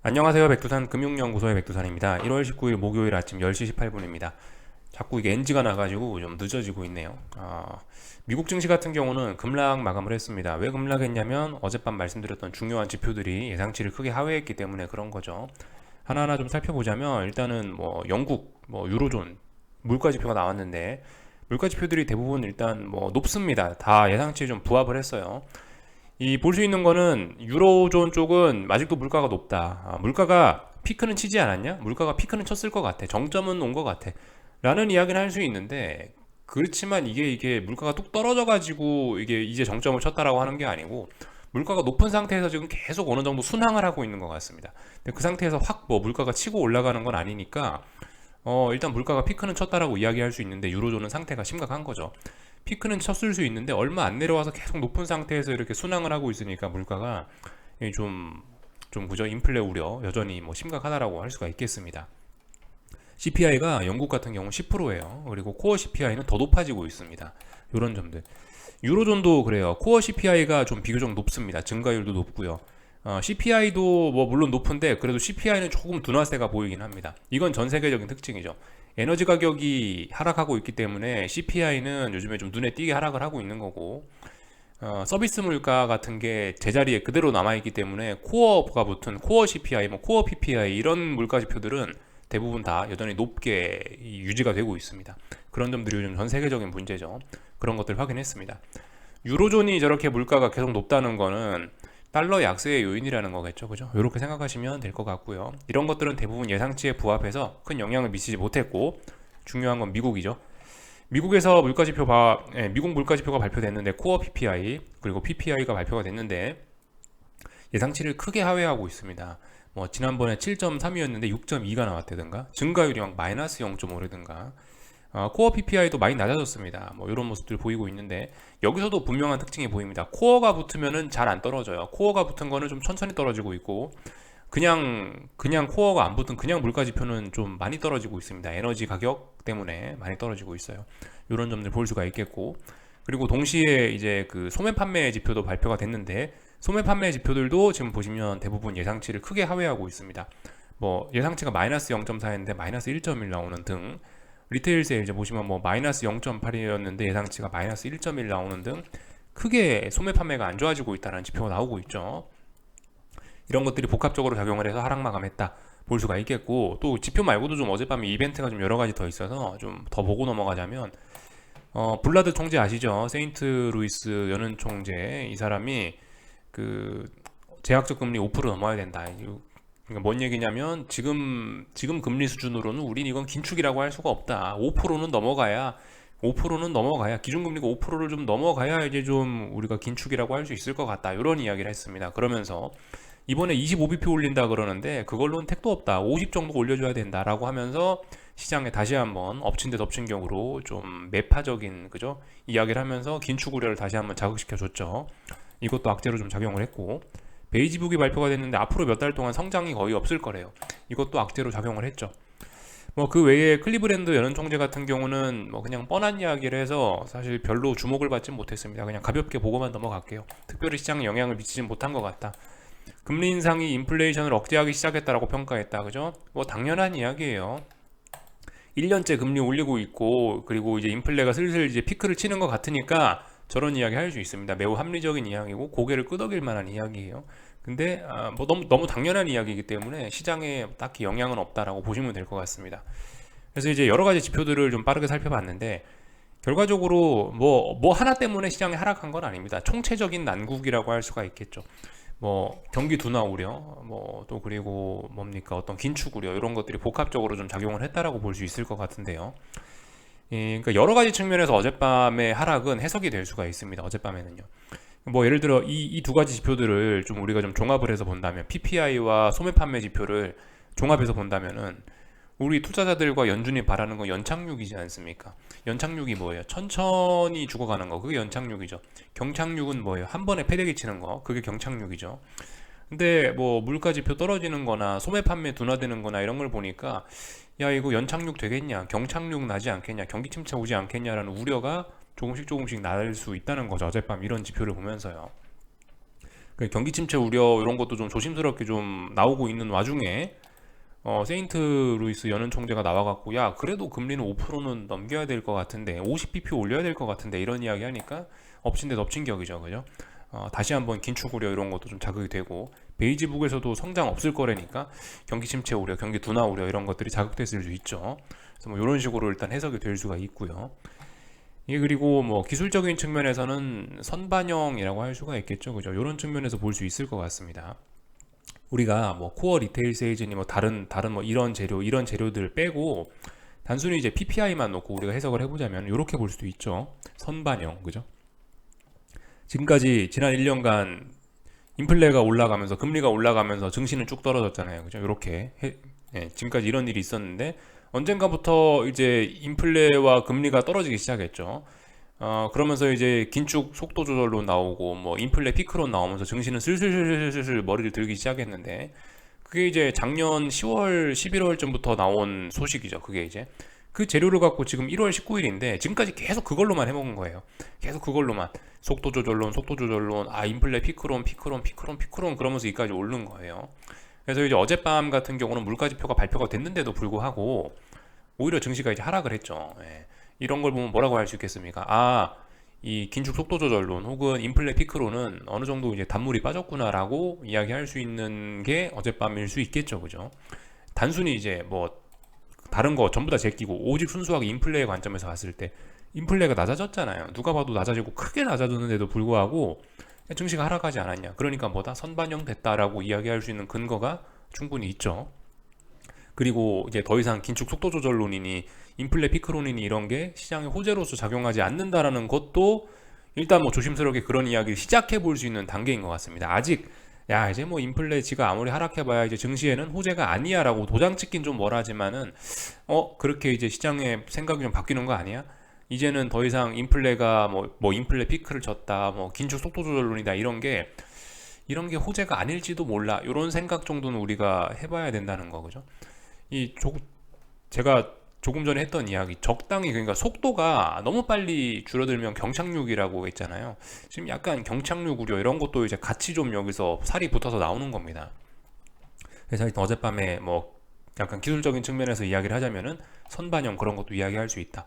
안녕하세요. 백두산 금융연구소의 백두산입니다. 1월 19일 목요일 아침 10시 18분입니다. 자꾸 이게 NG가 나가지고 좀 늦어지고 있네요. 미국 증시 같은 경우는 급락 마감을 했습니다. 왜 급락했냐면 어젯밤 말씀드렸던 중요한 지표들이 예상치를 크게 하회했기 때문에 그런 거죠. 하나하나 좀 살펴보자면 일단은 뭐 영국, 뭐 유로존 물가 지표가 나왔는데 물가 지표들이 대부분 일단 뭐 높습니다. 다 예상치에 좀 부합을 했어요. 이 볼 수 있는 거는 유로존 쪽은 아직도 물가가 높다. 물가가 피크는 치지 않았냐? 물가가 피크는 쳤을 것 같아. 정점은 온 것 같아. 라는 이야기는 할 수 있는데 그렇지만 이게 물가가 뚝 떨어져 가지고 이게 이제 정점을 쳤다라고 하는 게 아니고 물가가 높은 상태에서 지금 계속 어느 정도 순항을 하고 있는 것 같습니다. 근데 그 상태에서 확 뭐 물가가 치고 올라가는 건 아니니까 일단 물가가 피크는 쳤다라고 이야기할 수 있는데 유로존은 상태가 심각한 거죠. 피크는 쳤을 수 있는데 얼마 안 내려와서 계속 높은 상태에서 이렇게 순항을 하고 있으니까 물가가 좀 그저 인플레 우려 여전히 뭐 심각하다라고 할 수가 있겠습니다. CPI가 영국 같은 경우 10%예요. 그리고 코어 CPI는 더 높아지고 있습니다. 이런 점들. 유로존도 그래요. 코어 CPI가 좀 비교적 높습니다. 증가율도 높고요. CPI도 뭐 물론 높은데 그래도 CPI는 조금 둔화세가 보이긴 합니다. 이건 전 세계적인 특징이죠. 에너지 가격이 하락하고 있기 때문에 CPI는 요즘에 좀 눈에 띄게 하락을 하고 있는 거고 서비스 물가 같은 게 제자리에 그대로 남아있기 때문에 코어가 붙은 코어 CPI, 뭐 코어 PPI 이런 물가 지표들은 대부분 다 여전히 높게 유지가 되고 있습니다. 그런 점들이 요즘 전 세계적인 문제죠. 그런 것들 확인했습니다. 유로존이 저렇게 물가가 계속 높다는 거는 달러 약세의 요인이라는 거겠죠. 그죠? 이렇게 생각하시면 될 것 같고요. 이런 것들은 대부분 예상치에 부합해서 큰 영향을 미치지 못했고 중요한 건 미국이죠. 미국에서 미국 물가지표가 발표됐는데 코어 PPI 그리고 PPI가 발표가 됐는데 예상치를 크게 하회하고 있습니다. 뭐 지난번에 7.3이었는데 6.2가 나왔다든가 증가율이 막 마이너스 0.5라든가 코어 PPI도 많이 낮아졌습니다. 뭐 이런 모습들 보이고 있는데 여기서도 분명한 특징이 보입니다. 코어가 붙으면은 잘 안 떨어져요. 코어가 붙은 거는 좀 천천히 떨어지고 있고 그냥 코어가 안 붙은 그냥 물가 지표는 좀 많이 떨어지고 있습니다. 에너지 가격 때문에 많이 떨어지고 있어요. 이런 점들 볼 수가 있겠고 그리고 동시에 이제 그 소매 판매 지표도 발표가 됐는데 소매 판매 지표들도 지금 보시면 대부분 예상치를 크게 하회하고 있습니다. 뭐 예상치가 마이너스 0.4였는데 마이너스 1.1 나오는 등 리테일 세일 이제 보시면 뭐 마이너스 0.8이었는데 예상치가 마이너스 1.1 나오는 등 크게 소매 판매가 안 좋아지고 있다는 지표가 나오고 있죠. 이런 것들이 복합적으로 작용을 해서 하락 마감했다 볼 수가 있겠고 또 지표 말고도 좀 어젯밤에 이벤트가 좀 여러 가지 더 있어서 좀 더 보고 넘어가자면 블라드 총재 아시죠? 세인트 루이스 연은 총재 이 사람이 그 제약적 금리 5% 넘어야 된다. 그러니까 뭔 얘기냐면 지금 금리 수준으로는 우린 이건 긴축이라고 할 수가 없다. 5%는 넘어가야 기준금리가 5%를 좀 넘어가야 이제 좀 우리가 긴축이라고 할 수 있을 것 같다. 이런 이야기를 했습니다. 그러면서 이번에 25bp 올린다 그러는데 그걸로는 택도 없다. 50 정도 올려줘야 된다라고 하면서 시장에 다시 한번 엎친 데 덮친 격으로 좀 매파적인 그죠? 이야기를 하면서 긴축 우려를 다시 한번 자극시켜 줬죠. 이것도 악재로 좀 작용을 했고 베이지북이 발표가 됐는데 앞으로 몇 달 동안 성장이 거의 없을 거래요. 이것도 악재로 작용을 했죠. 뭐 그 외에 클리브랜드 연은 총재 같은 경우는 뭐 그냥 뻔한 이야기를 해서 사실 별로 주목을 받지 못했습니다. 그냥 가볍게 보고만 넘어갈게요. 특별히 시장에 영향을 미치진 못한 것 같다. 금리 인상이 인플레이션을 억제하기 시작했다라고 평가했다. 그죠? 뭐 당연한 이야기예요. 1년째 금리 올리고 있고 그리고 이제 인플레가 슬슬 이제 피크를 치는 것 같으니까 저런 이야기 할 수 있습니다. 매우 합리적인 이야기고 고개를 끄덕일 만한 이야기예요. 근데 뭐 너무 당연한 이야기이기 때문에 시장에 딱히 영향은 없다라고 보시면 될 것 같습니다. 그래서 이제 여러 가지 지표들을 좀 빠르게 살펴봤는데 결과적으로 뭐 하나 때문에 시장이 하락한 건 아닙니다. 총체적인 난국이라고 할 수가 있겠죠. 뭐 경기 둔화 우려, 뭐 또 그리고 뭡니까 어떤 긴축 우려 이런 것들이 복합적으로 좀 작용을 했다라고 볼 수 있을 것 같은데요. 그러니까 여러 가지 측면에서 어젯밤의 하락은 해석이 될 수가 있습니다. 어젯밤에는요. 뭐 예를 들어 이 두 가지 지표들을 좀 우리가 좀 종합을 해서 본다면 PPI와 소매 판매 지표를 종합해서 본다면은 우리 투자자들과 연준이 바라는 건 연착륙이지 않습니까? 연착륙이 뭐예요? 천천히 죽어가는 거. 그게 연착륙이죠. 경착륙은 뭐예요? 한 번에 패대기 치는 거. 그게 경착륙이죠. 근데 뭐 물가 지표 떨어지는 거나 소매 판매 둔화되는 거나 이런 걸 보니까 야 이거 연착륙 되겠냐? 경착륙 나지 않겠냐? 경기 침체 오지 않겠냐라는 우려가 조금씩 날 수 있다는 거죠. 어젯밤 이런 지표를 보면서요. 경기 침체 우려 이런 것도 좀 조심스럽게 좀 나오고 있는 와중에 세인트 루이스 연은 총재가 나와갖고 야 그래도 금리는 5%는 넘겨야 될 것 같은데 50bp 올려야 될 것 같은데 이런 이야기 하니까 엎친 데 덮친 격이죠, 그죠? 다시 한번 긴축 우려 이런 것도 좀 자극이 되고 베이지북에서도 성장 없을 거라니까 경기 침체 우려, 경기 둔화 우려 이런 것들이 자극됐을 수 있죠. 그래서 뭐 이런 식으로 일단 해석이 될 수가 있고요. 이게 그리고 뭐 기술적인 측면에서는 선반영이라고 할 수가 있겠죠, 그죠? 이런 측면에서 볼 수 있을 것 같습니다. 우리가 뭐 코어 리테일 세이즈니 뭐 다른 뭐 이런 재료들 빼고 단순히 이제 PPI만 놓고 우리가 해석을 해보자면 이렇게 볼 수도 있죠. 선반영, 그죠? 지금까지 지난 1년간 인플레가 올라가면서 금리가 올라가면서 증시는 쭉 떨어졌잖아요, 그죠? 지금까지 이런 일이 있었는데 언젠가부터 이제 인플레와 금리가 떨어지기 시작했죠. 그러면서 이제 긴축 속도 조절로 나오고 뭐 인플레 피크로 나오면서 증시는 슬슬슬슬슬 머리를 들기 시작했는데 그게 이제 작년 10월, 11월쯤부터 나온 소식이죠. 그게 이제 그 재료를 갖고 지금 1월 19일인데 지금까지 계속 그걸로만 해먹은 거예요. 계속 그걸로만 속도 조절론, 인플레 피크론 그러면서 이까지 오른 거예요. 그래서 이제 어젯밤 같은 경우는 물가지표가 발표가 됐는데도 불구하고 오히려 증시가 이제 하락을 했죠. 예. 이런 걸 보면 뭐라고 할 수 있겠습니까? 이 긴축 속도 조절론 혹은 인플레 피크론은 어느 정도 이제 단물이 빠졌구나라고 이야기할 수 있는 게 어젯밤일 수 있겠죠, 그죠? 단순히 이제 뭐 다른 거 전부 다 제끼고 오직 순수하게 인플레의 관점에서 봤을 때 인플레가 낮아졌잖아요. 누가 봐도 낮아지고 크게 낮아졌는데도 불구하고 증시가 하락하지 않았냐. 그러니까 뭐다? 선반영 됐다라고 이야기할 수 있는 근거가 충분히 있죠. 그리고 이제 더 이상 긴축 속도 조절론이니 인플레 피크론이니 이런 게 시장의 호재로서 작용하지 않는다라는 것도 일단 뭐 조심스럽게 그런 이야기를 시작해 볼 수 있는 단계인 것 같습니다. 아직 야 이제 뭐 인플레치가 아무리 하락해봐야 이제 증시에는 호재가 아니야라고 도장 찍긴 좀 뭐라지만은 그렇게 이제 시장의 생각이 좀 바뀌는 거 아니야? 이제는 더 이상 인플레가 뭐 인플레 피크를 쳤다, 뭐 긴축 속도 조절론이다 이런 게 호재가 아닐지도 몰라. 이런 생각 정도는 우리가 해봐야 된다는 거, 그죠? 제가 조금 전에 했던 이야기, 적당히 그러니까 속도가 너무 빨리 줄어들면 경착륙이라고 했잖아요. 지금 약간 경착륙 우려 이런 것도 이제 같이 좀 여기서 살이 붙어서 나오는 겁니다. 그래서 어젯밤에 뭐 약간 기술적인 측면에서 이야기를 하자면은 선반영 그런 것도 이야기할 수 있다.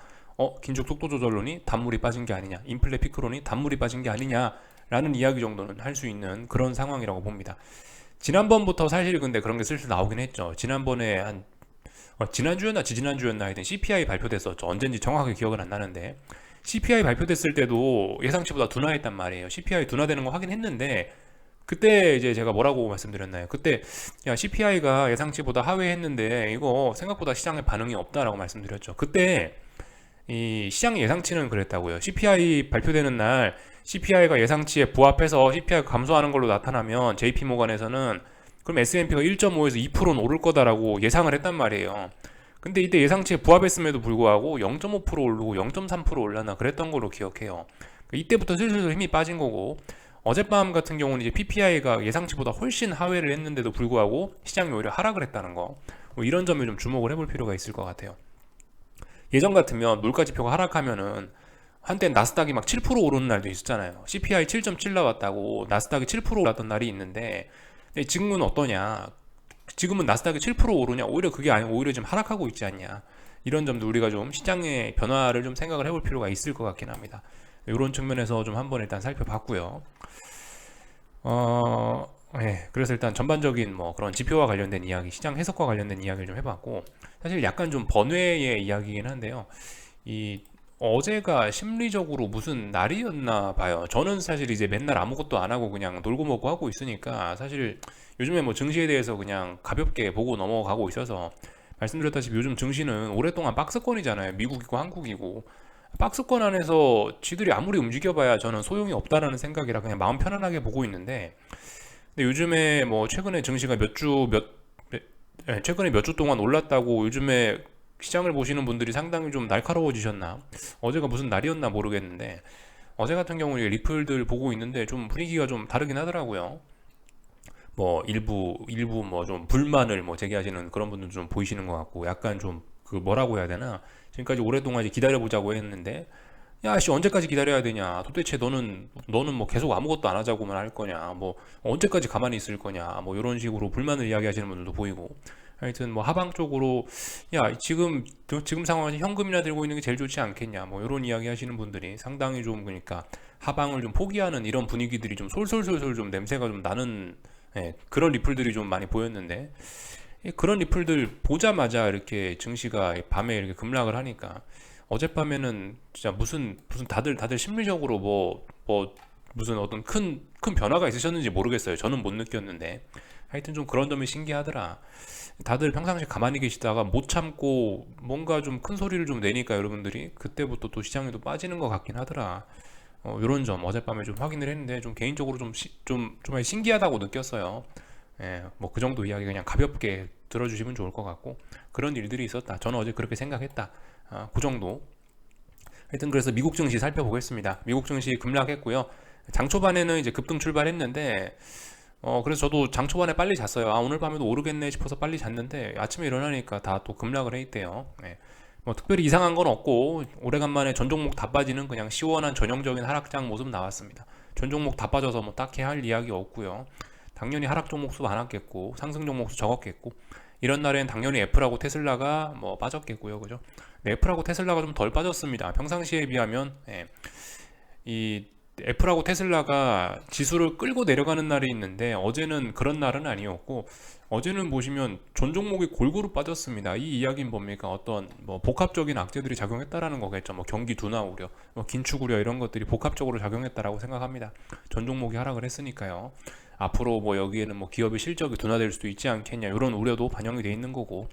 긴축 속도 조절론이 단물이 빠진 게 아니냐, 인플레 피크론이 단물이 빠진 게 아니냐라는 이야기 정도는 할 수 있는 그런 상황이라고 봅니다. 지난번부터 사실 근데 그런 게 슬슬 나오긴 했죠. 지난번에 지난주였나 지지난주였나 하여튼 CPI 발표됐었죠. 언젠지 정확하게 기억은 안 나는데 CPI 발표됐을 때도 예상치보다 둔화했단 말이에요. CPI 둔화되는 거 확인했는데 그때 이제 제가 뭐라고 말씀드렸나요? 그때 야 CPI가 예상치보다 하회했는데 이거 생각보다 시장에 반응이 없다라고 말씀드렸죠. 그때 이 시장 예상치는 그랬다고요. CPI 발표되는 날 CPI가 예상치에 부합해서 CPI가 감소하는 걸로 나타나면 JP모간에서는 그럼 S&P가 1.5에서 2%는 오를 거다라고 예상을 했단 말이에요. 근데 이때 예상치에 부합했음에도 불구하고 0.5% 오르고 0.3% 올라나 그랬던 걸로 기억해요. 이때부터 슬슬 힘이 빠진 거고 어젯밤 같은 경우는 이제 PPI가 예상치보다 훨씬 하회를 했는데도 불구하고 시장이 오히려 하락을 했다는 거. 뭐 이런 점에 좀 주목을 해볼 필요가 있을 것 같아요. 예전 같으면 물가지표가 하락하면은 한때 나스닥이 막 7% 오르는 날도 있었잖아요. CPI 7.7 나왔다고 나스닥이 7% 올랐던 날이 있는데 지금은 어떠냐? 지금은 나스닥이 7% 오르냐? 오히려 그게 아니고 오히려 지금 하락하고 있지 않냐? 이런 점도 우리가 좀 시장의 변화를 좀 생각을 해볼 필요가 있을 것 같긴 합니다. 이런 측면에서 좀 한번 일단 살펴봤고요. 그래서 일단 전반적인 뭐 그런 지표와 관련된 이야기, 시장 해석과 관련된 이야기를 좀 해봤고, 사실 약간 좀 번외의 이야기이긴 한데요. 어제가 심리적으로 무슨 날이었나 봐요. 저는 사실 이제 맨날 아무것도 안 하고 그냥 놀고 먹고 하고 있으니까 사실 요즘에 뭐 증시에 대해서 그냥 가볍게 보고 넘어가고 있어서 말씀드렸다시피 요즘 증시는 오랫동안 박스권이잖아요. 미국이고 한국이고. 박스권 안에서 지들이 아무리 움직여봐야 저는 소용이 없다라는 생각이라 그냥 마음 편안하게 보고 있는데 근데 요즘에 뭐 최근에 증시가 최근에 몇 주 동안 올랐다고 요즘에 시장을 보시는 분들이 상당히 좀 날카로워지셨나? 어제가 무슨 날이었나 모르겠는데 어제 같은 경우는 리플들 보고 있는데 좀 분위기가 좀 다르긴 하더라고요. 뭐 일부 뭐 좀 불만을 뭐 제기하시는 그런 분들 좀 보이시는 것 같고 약간 좀 그 뭐라고 해야 되나? 지금까지 오랫동안 이제 기다려보자고 했는데 야, 씨, 언제까지 기다려야 되냐? 도대체 너는 뭐 계속 아무것도 안 하자고만 할 거냐? 뭐, 언제까지 가만히 있을 거냐? 뭐, 이런 식으로 불만을 이야기하시는 분들도 보이고. 하여튼, 뭐, 하방 쪽으로, 야, 지금 상황에서 현금이나 들고 있는 게 제일 좋지 않겠냐? 뭐, 이런 이야기 하시는 분들이 상당히 좀, 그러니까, 하방을 좀 포기하는 이런 분위기들이 좀 솔솔솔솔 좀 냄새가 좀 나는, 예, 그런 리플들이 좀 많이 보였는데, 그런 리플들 보자마자 이렇게 증시가 밤에 이렇게 급락을 하니까, 어젯밤에는 진짜 무슨 다들 심리적으로 무슨 어떤 큰 변화가 있으셨는지 모르겠어요. 저는 못 느꼈는데. 하여튼 좀 그런 점이 신기하더라. 다들 평상시에 가만히 계시다가 못 참고 뭔가 좀 큰 소리를 좀 내니까 여러분들이 그때부터 또 시장에도 빠지는 것 같긴 하더라. 요런 점 어젯밤에 좀 확인을 했는데 좀 개인적으로 좀 정말 신기하다고 느꼈어요. 예, 뭐 그 정도 이야기 그냥 가볍게 들어주시면 좋을 것 같고 그런 일들이 있었다. 저는 어제 그렇게 생각했다. 그 정도. 하여튼 그래서 미국 증시 살펴보겠습니다. 미국 증시 급락했고요. 장 초반에는 이제 급등 출발했는데 그래서 저도 장 초반에 빨리 잤어요. 아, 오늘 밤에도 오르겠네 싶어서 빨리 잤는데 아침에 일어나니까 다 또 급락을 해 있대요. 네. 뭐 특별히 이상한 건 없고 오래간만에 전 종목 다 빠지는 그냥 시원한 전형적인 하락장 모습 나왔습니다. 전 종목 다 빠져서 뭐 딱히 할 이야기 없고요. 당연히 하락 종목 수 많았겠고 상승 종목 수 적었겠고 이런 날엔 당연히 애플하고 테슬라가 뭐 빠졌겠고요, 그죠? 네, 애플하고 테슬라가 좀 덜 빠졌습니다. 평상시에 비하면 이 애플하고 테슬라가 지수를 끌고 내려가는 날이 있는데 어제는 그런 날은 아니었고 어제는 보시면 전 종목이 골고루 빠졌습니다. 이 이야기는 뭡니까? 어떤 뭐 복합적인 악재들이 작용했다라는 거겠죠. 뭐 경기 둔화 우려, 뭐 긴축 우려 이런 것들이 복합적으로 작용했다라고 생각합니다. 전 종목이 하락을 했으니까요. 앞으로 뭐 여기에는 뭐 기업의 실적이 둔화될 수도 있지 않겠냐 이런 우려도 반영이 돼 있는 거고.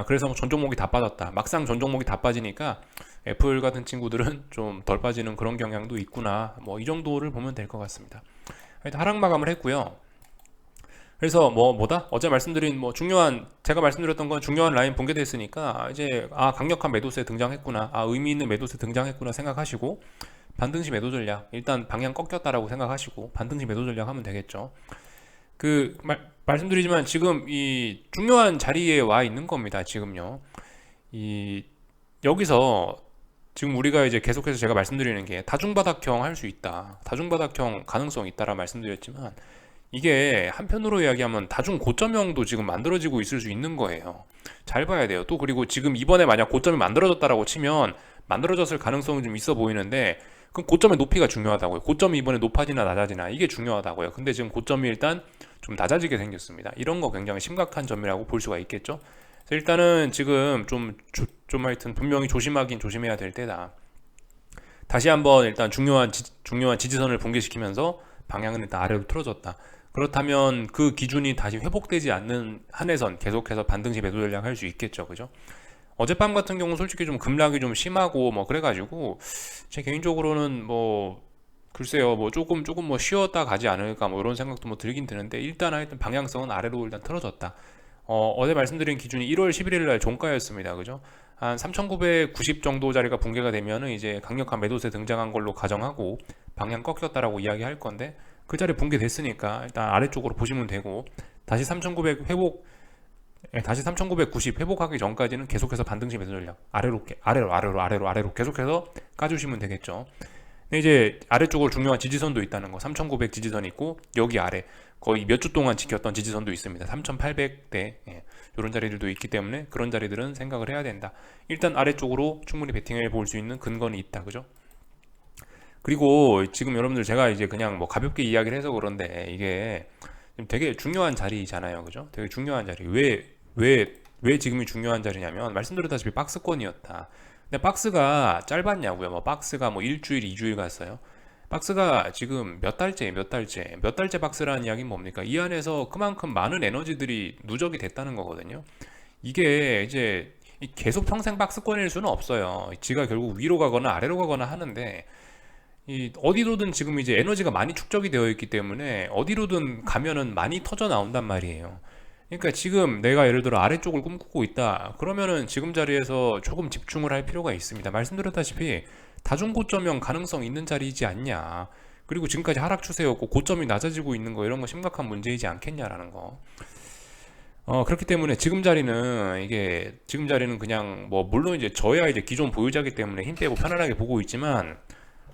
그래서 뭐 전 종목이 다 빠졌다. 막상 전 종목이 다 빠지니까 애플 같은 친구들은 좀 덜 빠지는 그런 경향도 있구나. 뭐 이 정도를 보면 될 것 같습니다. 하여튼 하락 마감을 했고요. 그래서 어제 말씀드린 제가 말씀드렸던 건 중요한 라인 붕괴됐으니까 이제 강력한 매도세 등장했구나. 의미 있는 매도세 등장했구나 생각하시고 반등시 매도 전략 일단 방향 꺾였다라고 생각하시고 반등시 매도 전략 하면 되겠죠. 말씀드리지만 지금 이 중요한 자리에 와 있는 겁니다. 지금요. 이 여기서 지금 우리가 이제 계속해서 제가 말씀드리는 게 다중바닥형 할 수 있다. 다중바닥형 가능성 있다라 말씀드렸지만 이게 한편으로 이야기하면 다중 고점형도 지금 만들어지고 있을 수 있는 거예요. 잘 봐야 돼요. 또 그리고 지금 이번에 만약 고점이 만들어졌다라고 치면 만들어졌을 가능성이 좀 있어 보이는데 그럼 고점의 높이가 중요하다고요. 고점이 이번에 높아지나 낮아지나 이게 중요하다고요. 근데 지금 고점이 일단 좀 낮아지게 생겼습니다. 이런 거 굉장히 심각한 점이라고 볼 수가 있겠죠. 그래서 일단은 지금 좀 하여튼 분명히 조심하긴 조심해야 될 때다. 다시 한번 일단 중요한 지지선을 붕괴시키면서 방향은 일단 아래로 틀어졌다. 그렇다면 그 기준이 다시 회복되지 않는 한에선 계속해서 반등시 매도 전략 할 수 있겠죠. 그죠? 어젯밤 같은 경우는 솔직히 좀 급락이 좀 심하고 그래가지고 제 개인적으로는 글쎄요 조금 쉬었다 가지 않을까 이런 생각도 들긴 드는데 일단 하여튼 방향성은 아래로 일단 틀어졌다. 어제 말씀드린 기준이 1월 11일 날 종가였습니다. 그죠? 한 3,990 정도 자리가 붕괴가 되면은 이제 강력한 매도세 등장한 걸로 가정하고 방향 꺾였다라고 이야기할 건데 그 자리 붕괴됐으니까 일단 아래쪽으로 보시면 되고 다시 3,990 회복하기 전까지는 계속해서 반등시 매도 전략 아래로 계속해서 까주시면 되겠죠. 근데 이제 아래쪽으로 중요한 지지선도 있다는 거 3,900 지지선 있고 여기 아래 거의 몇 주 동안 지켰던 지지선도 있습니다. 3,800대 이런 자리들도 있기 때문에 그런 자리들은 생각을 해야 된다. 일단 아래쪽으로 충분히 베팅해 볼 수 있는 근거는 있다. 그죠? 그리고 지금 여러분들 제가 이제 그냥 가볍게 이야기를 해서 그런데 이게 되게 중요한 자리잖아요. 그죠? 되게 중요한 자리. 왜 지금이 중요한 자리냐면 말씀드렸다시피 박스권이었다. 근데 박스가 짧았냐고요. 박스가 일주일, 2주일 갔어요. 박스가 지금 몇 달째 박스라는 이야기는 뭡니까? 이 안에서 그만큼 많은 에너지들이 누적이 됐다는 거거든요. 이게 이제 계속 평생 박스권일 수는 없어요. 지가 결국 위로 가거나 아래로 가거나 하는데 어디로든 지금 이제 에너지가 많이 축적이 되어 있기 때문에 어디로든 가면은 많이 터져 나온단 말이에요. 그러니까 지금 내가 예를 들어 아래쪽을 꿈꾸고 있다. 그러면은 지금 자리에서 조금 집중을 할 필요가 있습니다. 말씀드렸다시피 다중고점형 가능성 있는 자리이지 않냐. 그리고 지금까지 하락 추세였고 고점이 낮아지고 있는 거 이런 거 심각한 문제이지 않겠냐라는 거. 그렇기 때문에 지금 자리는 그냥 뭐 물론 이제 저야 이제 기존 보유자기 때문에 힘 빼고 편안하게 보고 있지만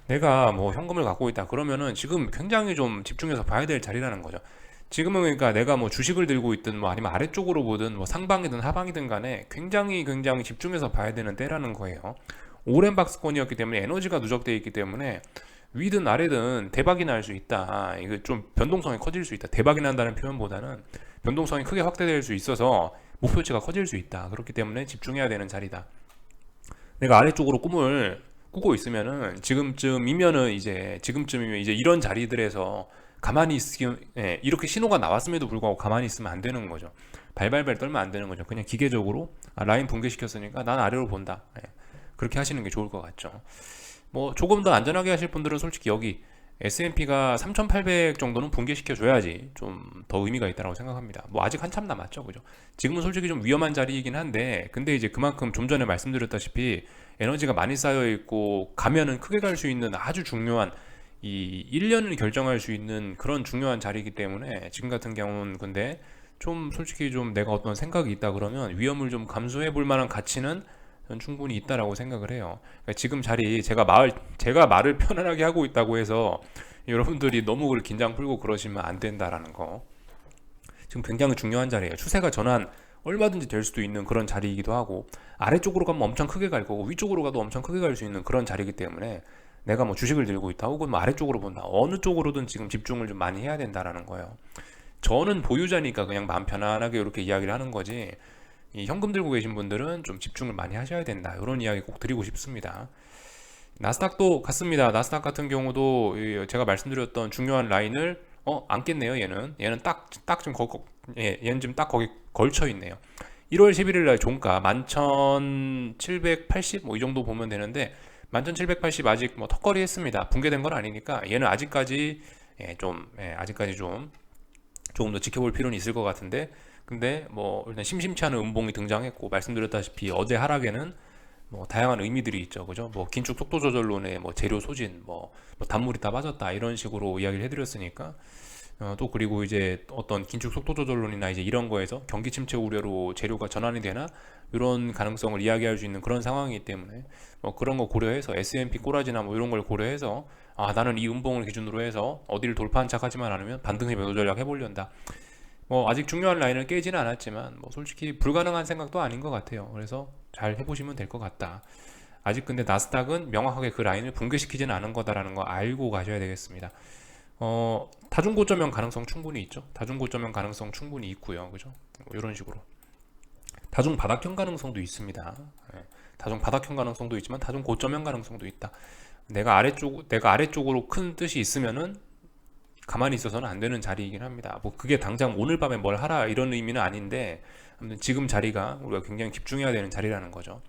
내가 뭐 현금을 갖고 있다 그러면은 지금 굉장히 좀 집중해서 봐야 될 자리라는 거죠. 지금은 그러니까 내가 뭐 주식을 들고 있든 뭐 아니면 아래쪽으로 보든 뭐 상방이든 하방이든 간에 굉장히 집중해서 봐야 되는 때라는 거예요. 오랜 박스권이었기 때문에 에너지가 누적되어 있기 때문에 위든 아래든 대박이 날 수 있다. 이거 좀 변동성이 커질 수 있다. 대박이 난다는 표현보다는 변동성이 크게 확대될 수 있어서 목표치가 커질 수 있다. 그렇기 때문에 집중해야 되는 자리다. 내가 아래쪽으로 꿈을 꾸고 있으면은 지금쯤이면 이제 이런 자리들에서 이렇게 신호가 나왔음에도 불구하고 가만히 있으면 안 되는 거죠. 발발발 떨면 안 되는 거죠. 그냥 기계적으로 라인 붕괴시켰으니까 난 아래로 본다. 그렇게 하시는 게 좋을 것 같죠. 뭐 조금 더 안전하게 하실 분들은 솔직히 여기 S&P가 3,800 정도는 붕괴시켜 줘야지 좀 더 의미가 있다고 생각합니다. 뭐 아직 한참 남았죠, 그죠? 지금은 솔직히 좀 위험한 자리이긴 한데, 근데 이제 그만큼 좀 전에 말씀드렸다시피 에너지가 많이 쌓여 있고 가면은 크게 갈 수 있는 아주 중요한 이 1년을 결정할 수 있는 그런 중요한 자리이기 때문에 지금 같은 경우는 근데 좀 솔직히 좀 내가 어떤 생각이 있다 그러면 위험을 좀 감수해 볼 만한 가치는 전 충분히 있다라고 생각을 해요. 그러니까 지금 자리 제가 말을 편안하게 하고 있다고 해서 여러분들이 너무 긴장 풀고 그러시면 안 된다라는 거. 지금 굉장히 중요한 자리예요. 추세가 전환 얼마든지 될 수도 있는 그런 자리이기도 하고 아래쪽으로 가면 엄청 크게 갈 거고 위쪽으로 가도 엄청 크게 갈 수 있는 그런 자리이기 때문에 내가 뭐 주식을 들고 있다 혹은 뭐 아래쪽으로 본다 어느 쪽으로든 지금 집중을 좀 많이 해야 된다라는 거예요. 저는 보유자니까 그냥 마음 편안하게 이렇게 이야기를 하는 거지 이 현금 들고 계신 분들은 좀 집중을 많이 하셔야 된다 이런 이야기 꼭 드리고 싶습니다. 나스닥도 같습니다. 나스닥 같은 경우도 제가 말씀드렸던 중요한 라인을 안 깼네요. 얘는 딱 좀 얘는 지금 딱 거기 걸쳐 있네요. 1월 11일 날 종가 11,780 뭐 이 정도 보면 되는데 11,780 아직 뭐 턱걸이 했습니다. 붕괴된 건 아니니까 얘는 아직까지 아직까지 좀 조금 더 지켜볼 필요는 있을 것 같은데 근데 뭐 일단 심심치 않은 음봉이 등장했고 말씀드렸다시피 어제 하락에는 뭐 다양한 의미들이 있죠, 그죠? 뭐 긴축 속도 조절론에 뭐 재료 소진, 뭐 단물이 다 빠졌다 이런 식으로 이야기를 해드렸으니까 또 그리고 이제 어떤 긴축 속도 조절론이나 이제 이런 거에서 경기 침체 우려로 재료가 전환이 되나 이런 가능성을 이야기할 수 있는 그런 상황이기 때문에 뭐 그런 거 고려해서 S&P 꼬라지나 뭐 이런 걸 고려해서 나는 이 음봉을 기준으로 해서 어디를 돌파한 척하지만 않으면 반등의 매도 전략 해보련다. 뭐 아직 중요한 라인을 깨지는 않았지만 뭐 솔직히 불가능한 생각도 아닌 것 같아요. 그래서 잘 해보시면 될 것 같다. 아직 근데 나스닥은 명확하게 그 라인을 붕괴시키지는 않은 거다라는 거 알고 가셔야 되겠습니다. 다중고점형 가능성 충분히 있죠. 다중고점형 가능성 충분히 있고요. 그죠? 뭐 이런 식으로. 다중 바닥형 가능성도 있습니다. 다중 바닥형 가능성도 있지만 다중 고점형 가능성도 있다. 내가 아래쪽으로 큰 뜻이 있으면은 가만히 있어서는 안 되는 자리이긴 합니다. 뭐 그게 당장 오늘 밤에 뭘 하라 이런 의미는 아닌데 아무튼 지금 자리가 우리가 굉장히 집중해야 되는 자리라는 거죠.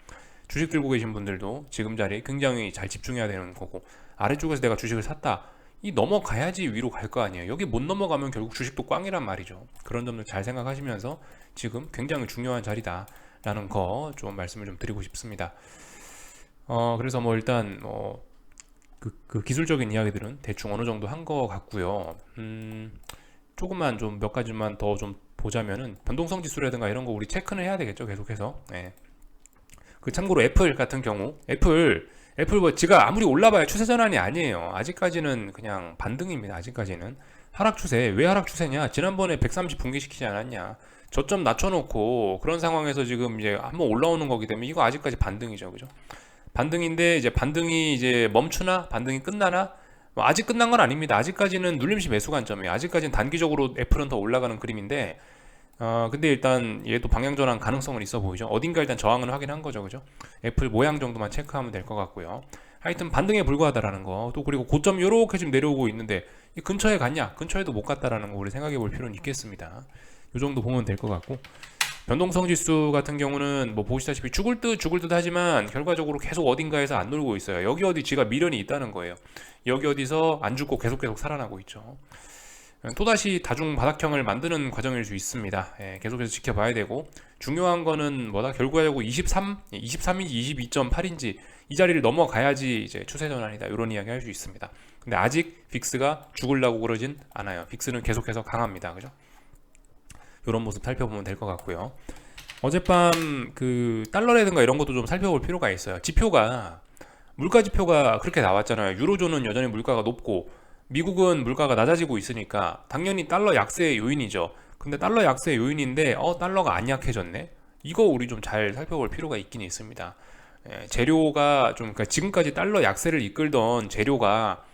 주식 들고 계신 분들도 지금 자리에 굉장히 잘 집중해야 되는 거고 아래쪽에서 내가 주식을 샀다. 이 넘어가야지 위로 갈 거 아니에요. 여기 못 넘어가면 결국 주식도 꽝이란 말이죠. 그런 점들 잘 생각하시면서 지금 굉장히 중요한 자리다라는 거 좀 말씀을 좀 드리고 싶습니다. 그래서 뭐 일단 그 기술적인 이야기들은 대충 어느 정도 한 거 같고요. 조금만 좀 몇 가지만 더 좀 보자면은 변동성 지수라든가 이런 거 우리 체크는 해야 되겠죠. 계속해서. 그 참고로 애플 같은 경우 애플 뭐 지가 아무리 올라봐야 추세 전환이 아니에요. 아직까지는 그냥 반등입니다. 아직까지는 하락 추세. 왜 하락 추세냐? 지난번에 130 붕괴시키지 않았냐? 저점 낮춰놓고 그런 상황에서 지금 이제 한번 올라오는 거기 때문에 이거 아직까지 반등이죠, 그죠? 반등인데 이제 반등이 이제 멈추나 반등이 끝나나 뭐 아직 끝난 건 아닙니다. 아직까지는 눌림시 매수 관점이에요. 아직까지는 단기적으로 애플은 더 올라가는 그림인데 근데 일단 얘도 방향 전환 가능성은 있어 보이죠. 어딘가 일단 저항은 확인한 거죠, 그죠? 애플 모양 정도만 체크하면 될 것 같고요. 하여튼 반등에 불과하다라는 거. 또 그리고 고점 요렇게 지금 내려오고 있는데 이 근처에 갔냐? 근처에도 못 갔다라는 거 우리 생각해 볼 필요는 있겠습니다. 요 정도 보면 될 것 같고. 변동성 지수 같은 경우는 뭐 보시다시피 죽을 듯 하지만 결과적으로 계속 어딘가에서 안 놀고 있어요. 여기 어디 지가 미련이 있다는 거예요. 여기 어디서 안 죽고 계속 살아나고 있죠. 또다시 다중 바닥형을 만드는 과정일 수 있습니다. 계속해서 지켜봐야 되고 중요한 거는 뭐다 결과적으로 23인지 22.8인지 이 자리를 넘어가야지 이제 추세 전환이다 이런 이야기 할 수 있습니다. 근데 아직 빅스가 죽으려고 그러진 않아요. 빅스는 계속해서 강합니다. 그죠? 이런 모습 살펴보면 될 것 같고요. 어젯밤 그 달러라든가 이런 것도 좀 살펴볼 필요가 있어요. 지표가 물가 지표가 그렇게 나왔잖아요. 유로존은 여전히 물가가 높고 미국은 물가가 낮아지고 있으니까 당연히 달러 약세의 요인이죠. 근데 달러 약세의 요인인데 달러가 안 약해졌네. 이거 우리 좀 잘 살펴볼 필요가 있긴 있습니다. 재료가 좀 그러니까 지금까지 달러 약세를 이끌던 재료가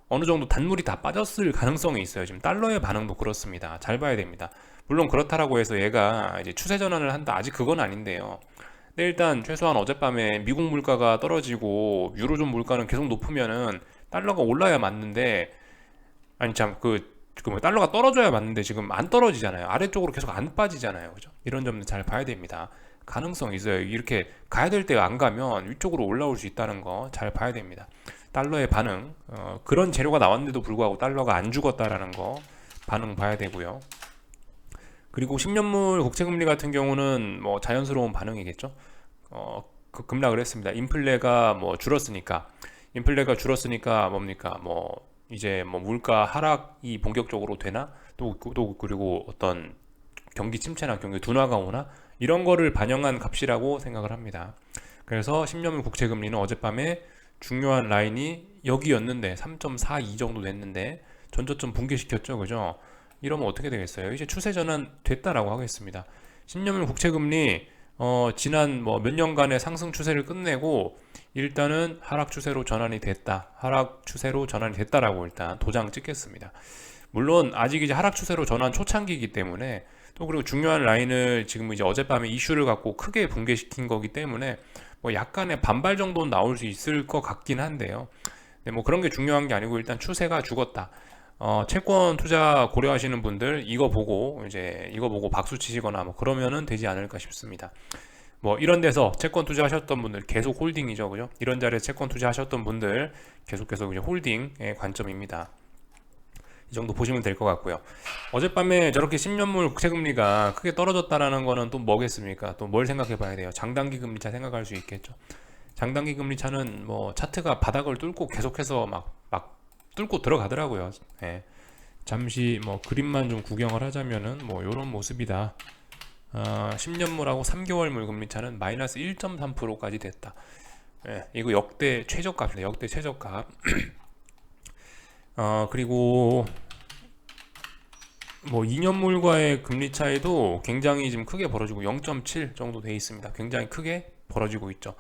어느 정도 단물이 다 빠졌을 가능성이 있어요. 지금 달러의 반응도 그렇습니다. 잘 봐야 됩니다. 물론 그렇다라고 해서 얘가 이제 추세 전환을 한다. 아직 그건 아닌데요. 근데 일단 최소한 어젯밤에 미국 물가가 떨어지고 유로존 물가는 계속 높으면은 달러가 올라야 맞는데 아니 뭐 달러가 떨어져야 맞는데 지금 안 떨어지잖아요. 아래쪽으로 계속 안 빠지잖아요. 그죠? 이런 점들 잘 봐야 됩니다. 가능성이 있어요. 이렇게 가야 될 때가 안 가면 위쪽으로 올라올 수 있다는 거 잘 봐야 됩니다. 달러의 반응, 그런 재료가 나왔는데도 불구하고 달러가 안 죽었다라는 거 반응 봐야 되고요. 그리고 10년물 국채금리 같은 경우는 뭐 자연스러운 반응이겠죠. 그 급락을 했습니다. 인플레가 줄었으니까 뭡니까? 뭐 이제 뭐 물가 하락이 본격적으로 되나? 또 그리고 어떤 경기 침체나 경기 둔화가 오나? 이런 거를 반영한 값이라고 생각을 합니다. 그래서 10년물 국채금리는 어젯밤에 중요한 라인이 여기였는데 3.42 정도 됐는데 전저점 붕괴시켰죠. 그죠? 이러면 어떻게 되겠어요? 이제 추세 전환 됐다라고 하겠습니다. 10년물 국채금리 지난 뭐 몇 년간의 상승 추세를 끝내고 일단은 하락 추세로 전환이 됐다라고 일단 도장 찍겠습니다. 물론 아직 이제 하락 추세로 전환 초창기이기 때문에 또 그리고 중요한 라인을 지금 이제 어젯밤에 이슈를 갖고 크게 붕괴시킨 거기 때문에 뭐 약간의 반발 정도는 나올 수 있을 것 같긴 한데요. 네, 뭐 그런 게 중요한 게 아니고 일단 추세가 죽었다. 채권 투자 고려하시는 분들 이거 보고 박수 치시거나 뭐 그러면은 되지 않을까 싶습니다. 뭐 이런 데서 채권 투자하셨던 분들 계속 홀딩이죠, 그죠? 이런 자리에 채권 투자하셨던 분들 계속 이제 홀딩의 관점입니다. 이 정도 보시면 될 것 같고요. 어젯밤에 저렇게 10년물 국채금리가 크게 떨어졌다라는 거는 또 뭐겠습니까? 또 뭘 생각해 봐야 돼요? 장단기 금리차 생각할 수 있겠죠. 장단기 금리차는 뭐 차트가 바닥을 뚫고 계속해서 막 뚫고 들어가더라고요. 예. 잠시 뭐 그림만 좀 구경을 하자면은 뭐 요런 모습이다. 10년물하고 3개월물 금리차는 마이너스 1.3%까지 됐다. 예, 이거 역대 최저값입니다. 역대 최저값. 그리고 뭐 2년물과의 금리 차이도 굉장히 지금 크게 벌어지고 0.7 정도 돼 있습니다. 굉장히 크게 벌어지고 있죠.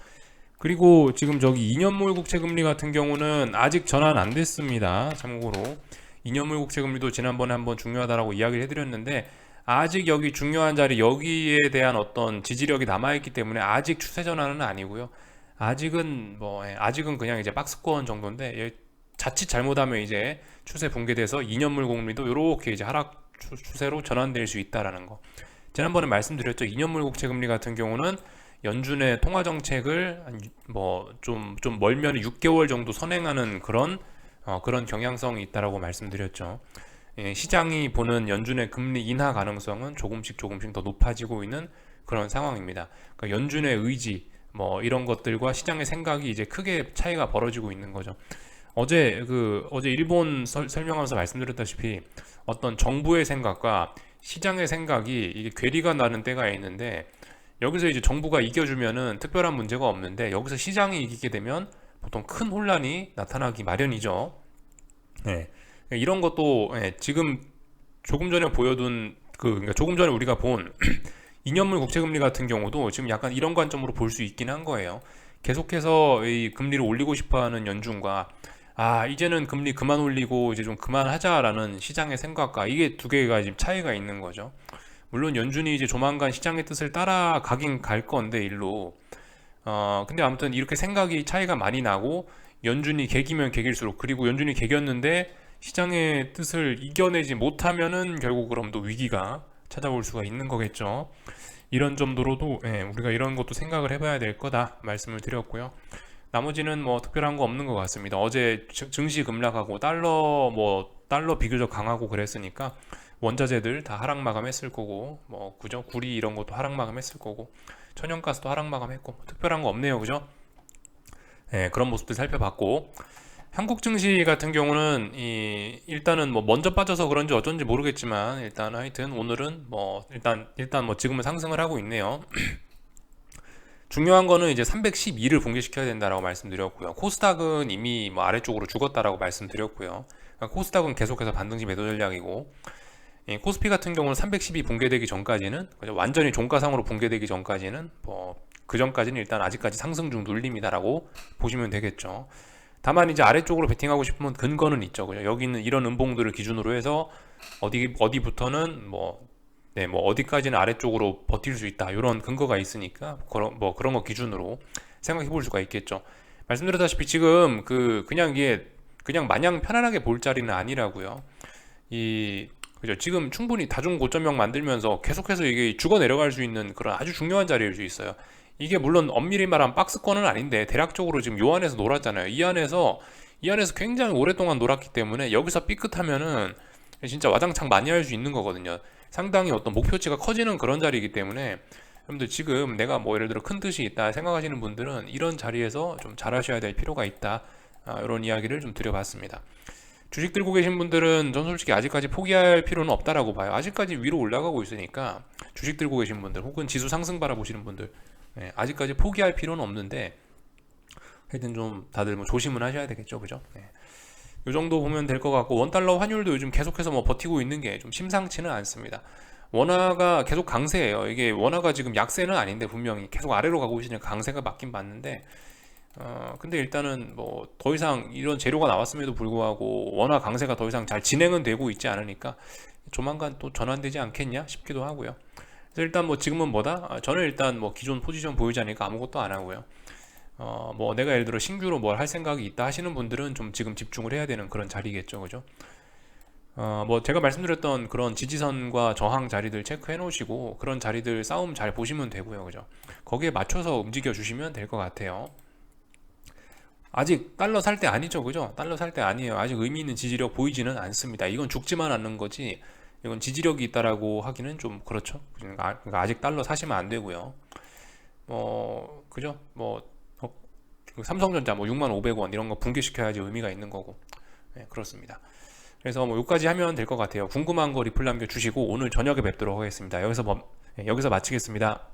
그리고 지금 저기 2년물 국채금리 같은 경우는 아직 전환 안 됐습니다. 참고로 2년물 국채금리도 지난번에 한번 중요하다라고 이야기를 해드렸는데 아직 여기 중요한 자리 여기에 대한 어떤 지지력이 남아있기 때문에 아직 추세 전환은 아니고요. 아직은 그냥 이제 박스권 정도인데 자칫 잘못하면 이제 추세 붕괴돼서 2년물 국리도 이렇게 이제 하락 추세로 전환될 수 있다라는 거. 지난번에 말씀드렸죠. 2년물 국채금리 같은 경우는 연준의 통화 정책을 좀 멀면 6개월 정도 선행하는 그런 경향성이 있다라고 말씀드렸죠. 시장이 보는 연준의 금리 인하 가능성은 조금씩 더 높아지고 있는 그런 상황입니다. 그러니까 연준의 의지 이런 것들과 시장의 생각이 이제 크게 차이가 벌어지고 있는 거죠. 어제 일본 설명하면서 말씀드렸다시피 어떤 정부의 생각과 시장의 생각이 이게 괴리가 나는 때가 있는데 여기서 이제 정부가 이겨주면은 특별한 문제가 없는데 여기서 시장이 이기게 되면 보통 큰 혼란이 나타나기 마련이죠. 네. 이런 것도 지금 조금 전에 보여둔 그러니까 조금 전에 우리가 본 2년물 국채금리 같은 경우도 지금 약간 이런 관점으로 볼 수 있긴 한 거예요. 계속해서 이 금리를 올리고 싶어하는 연준과 이제는 금리 그만 올리고 이제 좀 그만하자라는 시장의 생각과 이게 두 개가 지금 차이가 있는 거죠. 물론 연준이 이제 조만간 시장의 뜻을 따라가긴 갈 건데 일로 근데 아무튼 이렇게 생각이 차이가 많이 나고 연준이 개기면 개길수록 그리고 연준이 개겼는데 시장의 뜻을 이겨내지 못하면은 결국 그럼 또 위기가 찾아올 수가 있는 거겠죠. 이런 점도로도 우리가 이런 것도 생각을 해봐야 될 거다 말씀을 드렸고요. 나머지는 뭐 특별한 거 없는 것 같습니다. 어제 증시 급락하고 달러 비교적 강하고 그랬으니까 원자재들 다 하락 마감했을 거고 그죠? 구리 이런 것도 하락 마감했을 거고 천연가스도 하락 마감했고 특별한 거 없네요, 그죠? 그런 모습들 살펴봤고 한국 증시 같은 경우는 일단은 뭐 먼저 빠져서 그런지 어쩐지 모르겠지만 일단 하여튼 오늘은 뭐 일단 뭐 지금은 상승을 하고 있네요. 중요한 거는 이제 312를 붕괴시켜야 된다라고 말씀드렸고요. 코스닥은 이미 뭐 아래쪽으로 죽었다라고 말씀드렸고요. 그러니까 코스닥은 계속해서 반등시 매도 전략이고, 코스피 같은 경우는 312 붕괴되기 전까지는, 그죠? 완전히 종가상으로 붕괴되기 전까지는 뭐 그 전까지는 일단 아직까지 상승 중 눌림이다라고 보시면 되겠죠. 다만 이제 아래쪽으로 베팅하고 싶으면 근거는 있죠. 그죠? 여기 있는 이런 음봉들을 기준으로 해서 어디부터는 뭐 어디까지는 아래쪽으로 버틸 수 있다. 이런 근거가 있으니까 그런 거 기준으로 생각해 볼 수가 있겠죠. 말씀드렸다시피 지금 그냥 이게 그냥 마냥 편안하게 볼 자리는 아니라고요. 그죠? 지금 충분히 다중 고점형 만들면서 계속해서 이게 죽어 내려갈 수 있는 그런 아주 중요한 자리일 수 있어요. 이게 물론 엄밀히 말하면 박스권은 아닌데 대략적으로 지금 요 안에서 놀았잖아요. 이 안에서 굉장히 오랫동안 놀았기 때문에 여기서 삐끗하면은 진짜 와장창 많이 할 수 있는 거거든요. 상당히 어떤 목표치가 커지는 그런 자리이기 때문에 여러분들 지금 내가 뭐 예를 들어 큰 뜻이 있다 생각하시는 분들은 이런 자리에서 좀 잘하셔야 될 필요가 있다. 이런 이야기를 좀 드려봤습니다. 주식 들고 계신 분들은 전 솔직히 아직까지 포기할 필요는 없다라고 봐요. 아직까지 위로 올라가고 있으니까 주식 들고 계신 분들 혹은 지수 상승 바라보시는 분들, 아직까지 포기할 필요는 없는데 하여튼 좀 다들 뭐 조심은 하셔야 되겠죠, 그죠? 이 정도 보면 될 것 같고, 원달러 환율도 요즘 계속해서 뭐 버티고 있는 게 좀 심상치는 않습니다. 원화가 계속 강세예요. 이게 원화가 지금 약세는 아닌데 분명히 계속 아래로 가고 있으니까 강세가 맞긴 맞는데, 근데 일단은 뭐 더 이상 이런 재료가 나왔음에도 불구하고 원화 강세가 더 이상 잘 진행은 되고 있지 않으니까 조만간 또 전환되지 않겠냐 싶기도 하고요. 그래서 일단 뭐 지금은 저는 일단 뭐 기존 포지션 보유자니까 아무것도 안 하고요. 뭐 내가 예를 들어 신규로 뭘 할 생각이 있다 하시는 분들은 좀 지금 집중을 해야 되는 그런 자리겠죠, 그죠? 뭐 제가 말씀드렸던 그런 지지선과 저항 자리들 체크해 놓으시고 그런 자리들 싸움 잘 보시면 되고요, 그죠? 거기에 맞춰서 움직여 주시면 될 것 같아요. 아직 달러 살 때 아니죠, 그죠? 달러 살 때 아니에요. 아직 의미 있는 지지력 보이지는 않습니다. 이건 죽지만 않는 거지, 이건 지지력이 있다라고 하기는 좀 그렇죠. 그러니까 아직 달러 사시면 안 되고요. 그죠? 삼성전자 뭐 6만 500원 이런 거 붕괴시켜야지 의미가 있는 거고. 네, 그렇습니다. 그래서 뭐 여기까지 하면 될 것 같아요. 궁금한 거 리플 남겨주시고 오늘 저녁에 뵙도록 하겠습니다. 여기서 마치겠습니다.